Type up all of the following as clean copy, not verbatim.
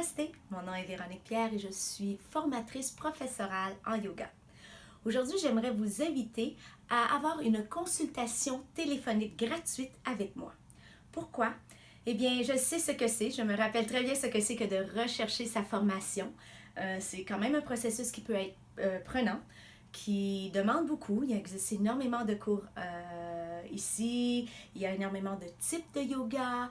Namasté, mon nom est Véronique Pierre et je suis formatrice professorale en yoga. Aujourd'hui, j'aimerais vous inviter à avoir une consultation téléphonique gratuite avec moi. Pourquoi? Eh bien, je sais ce que c'est, je me rappelle très bien ce que c'est que de rechercher sa formation. C'est quand même un processus qui peut être prenant, qui demande beaucoup. Il existe énormément de cours ici, il y a énormément de types de yoga,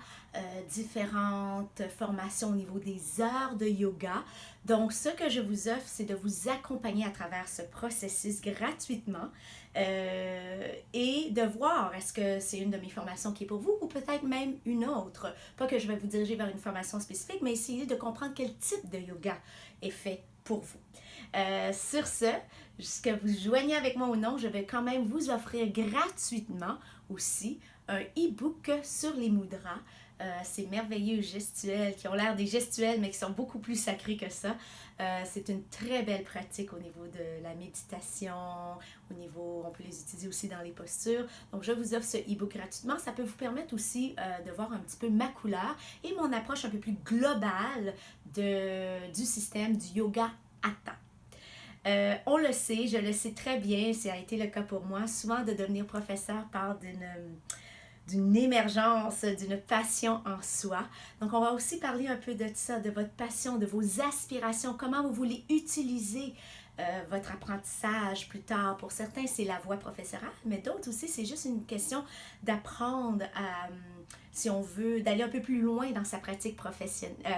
différentes formations au niveau des heures de yoga. Donc, ce que je vous offre, c'est de vous accompagner à travers ce processus gratuitement et de voir est-ce que c'est une de mes formations qui est pour vous ou peut-être même une autre. Pas que je vais vous diriger vers une formation spécifique, mais essayer de comprendre quel type de yoga est fait pour vous. Sur ce, que vous joignez avec moi ou non, je vais quand même vous offrir gratuitement aussi un e-book sur les mudras. Ces merveilleux gestuels qui ont l'air des gestuels mais qui sont beaucoup plus sacrés que ça. C'est une très belle pratique au niveau de la méditation, au niveau, on peut les utiliser aussi dans les postures. Donc je vous offre ce e-book gratuitement. Ça peut vous permettre aussi de voir un petit peu ma couleur et mon approche un peu plus globale du système du yoga hatha. On le sait, je le sais très bien, ça a été le cas pour moi. Souvent de devenir professeur part d'une émergence, d'une passion en soi. Donc, on va aussi parler un peu de ça, de votre passion, de vos aspirations, comment vous voulez utiliser votre apprentissage plus tard. Pour certains, c'est la voie professorale, mais d'autres aussi, c'est juste une question d'apprendre à, si on veut, d'aller un peu plus loin dans sa pratique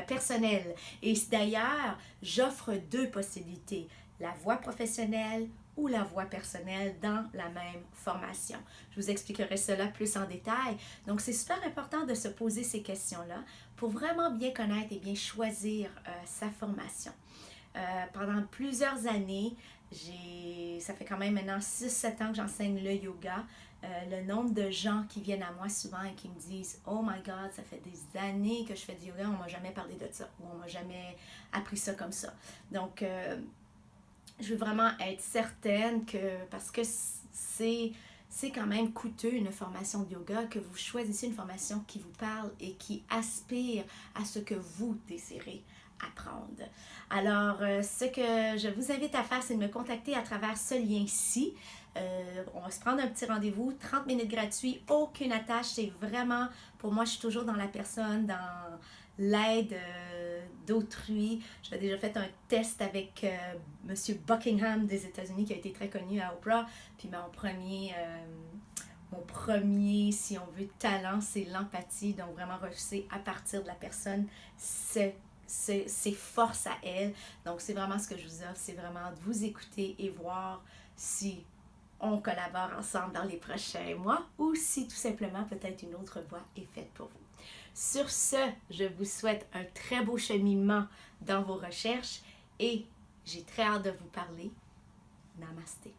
personnelle. Et d'ailleurs, j'offre deux possibilités, la voie professionnelle ou la voie personnelle dans la même formation. Je vous expliquerai cela plus en détail. Donc, c'est super important de se poser ces questions-là pour vraiment bien connaître et bien choisir sa formation. Pendant plusieurs années, ça fait quand même maintenant 6-7 ans que j'enseigne le yoga. Le nombre de gens qui viennent à moi souvent et qui me disent « Oh my God, ça fait des années que je fais du yoga, on m'a jamais parlé de ça ou on m'a jamais appris ça comme ça. » Donc, je veux vraiment être certaine que, parce que c'est quand même coûteux une formation de yoga, que vous choisissez une formation qui vous parle et qui aspire à ce que vous désirez apprendre. Alors, ce que je vous invite à faire, c'est de me contacter à travers ce lien-ci. On va se prendre un petit rendez-vous, 30 minutes gratuit, aucune attache. C'est vraiment, pour moi, je suis toujours dans la personne, dans l'aide d'autrui. J'ai déjà fait un test avec Monsieur Buckingham des États-Unis qui a été très connu à Oprah. Puis mon premier, si on veut, talent, c'est l'empathie. Donc vraiment rejeter à partir de la personne ses forces à elle. Donc c'est vraiment ce que je vous offre, c'est vraiment de vous écouter et voir si on collabore ensemble dans les prochains mois ou si tout simplement peut-être une autre voie est faite pour vous. Sur ce, je vous souhaite un très beau cheminement dans vos recherches et j'ai très hâte de vous parler. Namasté.